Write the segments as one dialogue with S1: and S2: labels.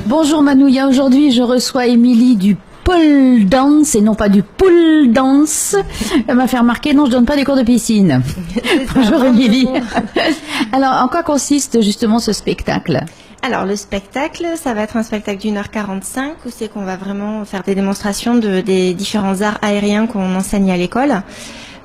S1: Bonjour Manouya, aujourd'hui je reçois Émilie du pole dance et non pas du pool dance. Elle m'a fait remarquer, non je donne pas des cours de piscine. Bonjour Émilie. Alors en quoi consiste justement ce spectacle ?
S2: Alors le spectacle, ça va être un spectacle d'1h45 où c'est qu'on va vraiment faire des démonstrations des différents arts aériens qu'on enseigne à l'école.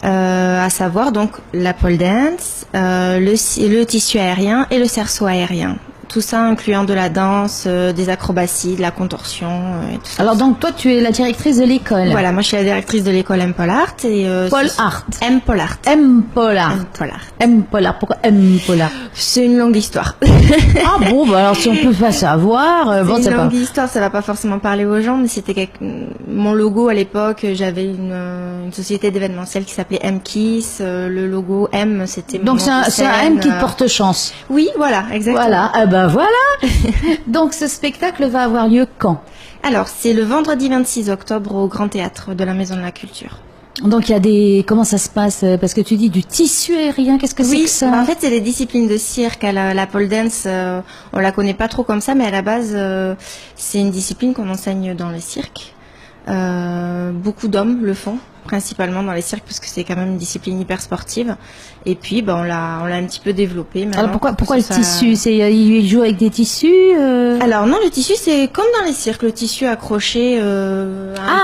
S2: À savoir donc la pole dance, le tissu aérien et le cerceau aérien. Tout ça incluant de la danse, des acrobaties, de la contorsion et tout ça.
S1: Alors donc toi tu es la directrice de l'école.
S2: Voilà, moi je suis la directrice de l'école M Pole Art et
S1: Pole Art.
S2: M Pole Art.
S1: M Pole Art.
S2: M Pole Art.
S1: M Pole Art. Pourquoi M Pole Art ?
S2: C'est une longue histoire.
S1: Ah bon, bah alors si on peut pas savoir, bon
S2: c'est
S1: c'est
S2: une
S1: pas.
S2: longue histoire, ça va pas forcément parler aux gens, mais c'était mon logo à l'époque. J'avais une société d'événementiel qui s'appelait M-Kiss. Le logo M, c'était.
S1: Donc c'est un M qui te porte chance.
S2: Oui, voilà, exactement.
S1: Voilà, ah ben voilà. Donc ce spectacle va avoir lieu quand ?
S2: Alors c'est le vendredi 26 octobre au Grand Théâtre de la Maison de la Culture.
S1: Donc il y a des... Comment ça se passe ? Parce que tu dis du tissu aérien, qu'est-ce que c'est que ça ?
S2: En fait c'est des disciplines de cirque. La pole dance, on la connaît pas trop comme ça, mais à la base c'est une discipline qu'on enseigne dans le cirque. Beaucoup d'hommes le font, principalement dans les cirques, parce que c'est quand même une discipline hyper sportive. Et puis, on l'a un petit peu développé.
S1: Alors pourquoi le tissu ? Il joue avec des tissus
S2: Alors non, le tissu c'est comme dans les cirques, le tissu accroché.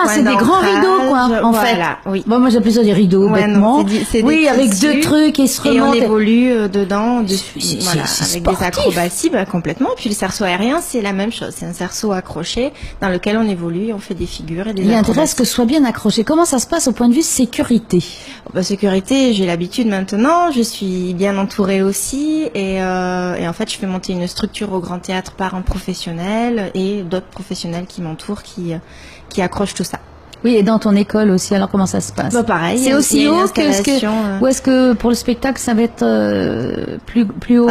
S1: C'est des grands rideaux quoi, en fait.
S2: Oui.
S1: Bon, moi j'appelle ça des rideaux, bêtement. Oui, avec tissus, deux trucs et se remontent.
S2: Et on évolue dedans,
S1: voilà,
S2: avec des acrobaties, complètement. Puis le cerceau aérien, c'est la même chose. C'est un cerceau accroché dans lequel on évolue, on fait des figures et des acrobaties.
S1: Il intéresse que ce soit bien accroché. Comment ça se passe au point de vue sécurité ?
S2: Sécurité, j'ai l'habitude maintenant. Je suis bien entourée aussi. Et en fait, je fais monter une structure au Grand Théâtre par un professionnel et d'autres professionnels qui m'entourent, qui accrochent tout ça.
S1: Oui, et dans ton école aussi, alors comment ça se passe ?
S2: Pareil.
S1: C'est aussi haut que ou est-ce que pour le spectacle ça va être plus haut ?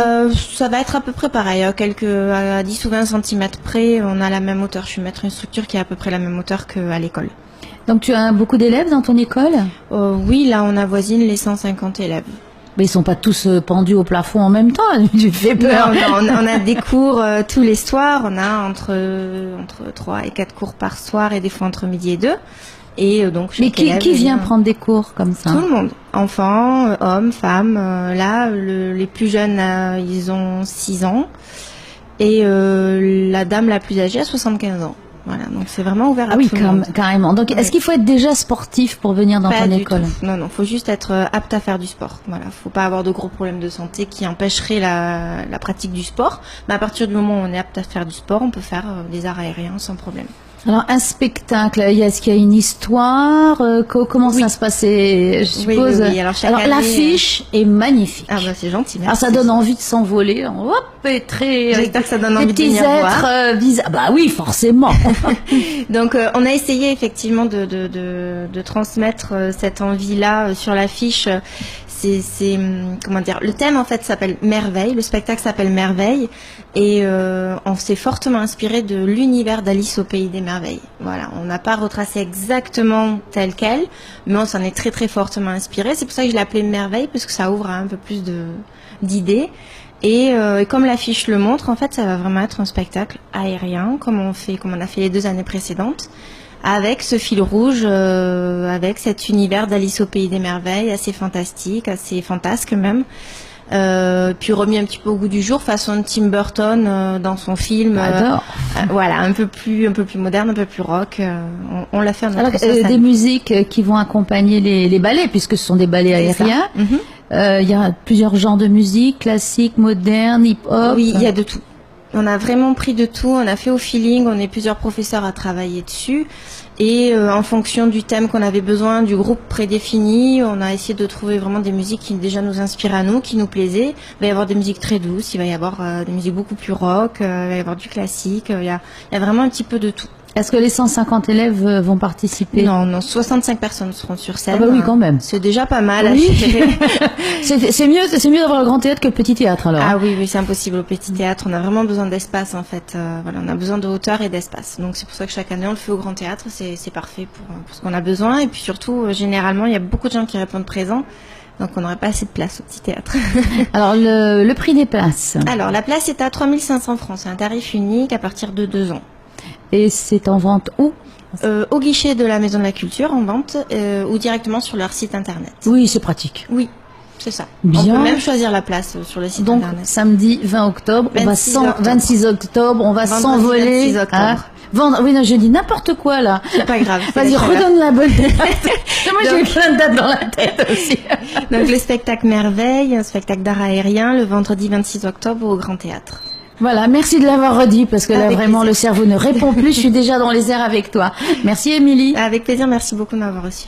S2: Ça va être à peu près pareil, à 10 ou 20 cm près, on a la même hauteur. Je vais mettre une structure qui est à peu près la même hauteur qu'à l'école.
S1: Donc tu as beaucoup d'élèves dans ton école ?
S2: Oui, là on avoisine les 150 élèves.
S1: Mais ils sont pas tous pendus au plafond en même temps, tu fais peur.
S2: Non, on a des cours tous les soirs, on a entre 3 et 4 cours par soir et des fois entre midi et 2. Et donc
S1: mais qui vient prendre des cours comme ça ?
S2: Tout le monde, enfants, hommes, femmes. Là, les plus jeunes, ils ont 6 ans et la dame la plus âgée a 75 ans. Voilà, donc c'est vraiment ouvert à tout le monde.
S1: Carrément. Donc, est-ce qu'il faut être déjà sportif pour venir dans ton école ?
S2: Non, faut juste être apte à faire du sport. Voilà, faut pas avoir de gros problèmes de santé qui empêcheraient la pratique du sport. Mais à partir du moment où on est apte à faire du sport, on peut faire des arts aériens sans problème.
S1: Alors, un spectacle, est-ce qu'il y a une histoire ? Comment ça se passe, je suppose.
S2: Oui. Alors
S1: l'affiche est magnifique.
S2: Ah c'est gentil. Merci.
S1: Alors, ça donne envie de s'envoler. Hop, et très.
S2: J'espère que ça donne envie de
S1: venir voir. Bah oui, forcément.
S2: Donc, on a essayé effectivement de transmettre cette envie-là sur l'affiche. C'est comment dire, le thème en fait s'appelle Merveille, le spectacle s'appelle Merveille et on s'est fortement inspiré de l'univers d'Alice au pays des merveilles. Voilà, on n'a pas retracé exactement tel quel, mais on s'en est très très fortement inspiré. C'est pour ça que je l'ai appelé Merveille parce que ça ouvre à un peu plus d'idées. Et comme l'affiche le montre, en fait, ça va vraiment être un spectacle aérien comme on a fait les 2 années précédentes. Avec ce fil rouge, avec cet univers d'Alice au pays des merveilles, assez fantastique, assez fantasque même. Puis remis un petit peu au goût du jour, façon Tim Burton dans son film. Voilà, un peu plus moderne, un peu plus rock. On l'a fait en notre sauce.
S1: Des musiques qui vont accompagner les ballets, puisque ce sont des ballets aériens. Il y a plusieurs genres de musique, classique, moderne, hip-hop.
S2: Oui, il y a de tout. On a vraiment pris de tout, on a fait au feeling, on est plusieurs professeurs à travailler dessus et en fonction du thème qu'on avait besoin, du groupe prédéfini, on a essayé de trouver vraiment des musiques qui déjà nous inspirent à nous, qui nous plaisaient. Il va y avoir des musiques très douces, il va y avoir des musiques beaucoup plus rock, il va y avoir du classique, il y a vraiment un petit peu de tout.
S1: Est-ce que les 150 élèves vont participer ?
S2: Non, 65 personnes seront sur scène.
S1: Ah bah oui, quand même.
S2: C'est déjà pas mal.
S1: Oui. c'est mieux d'avoir le grand théâtre que le petit théâtre alors.
S2: Ah oui, c'est impossible au petit théâtre. On a vraiment besoin d'espace en fait. Voilà, on a besoin de hauteur et d'espace. Donc c'est pour ça que chaque année on le fait au grand théâtre. C'est parfait pour ce qu'on a besoin. Et puis surtout, généralement, il y a beaucoup de gens qui répondent présents. Donc on n'aurait pas assez de place au petit théâtre.
S1: Alors le prix des places.
S2: Alors la place est à 3 500 francs, c'est un tarif unique à partir de 2 ans.
S1: Et c'est en vente où?
S2: Au guichet de la Maison de la Culture en vente ou directement sur leur site internet.
S1: Oui, c'est pratique.
S2: Oui, c'est ça.
S1: Bien.
S2: On peut même choisir la place sur le site
S1: Donc
S2: internet.
S1: samedi 20 octobre, 26 octobre, on va
S2: Vendredi
S1: s'envoler.
S2: 26 octobre.
S1: Oui, non, je dis n'importe quoi là.
S2: C'est pas grave.
S1: Vas-y, redonne la bonne date. Moi, j'ai plein de dates dans la tête aussi.
S2: Donc le spectacle Merveille, un spectacle d'art aérien, le vendredi 26 octobre au Grand Théâtre.
S1: Voilà, merci de l'avoir redit parce que là
S2: Avec
S1: vraiment
S2: plaisir.
S1: le cerveau ne répond plus. Je suis déjà dans les airs avec toi. Merci Émilie.
S2: Avec plaisir, merci beaucoup de m'avoir reçu.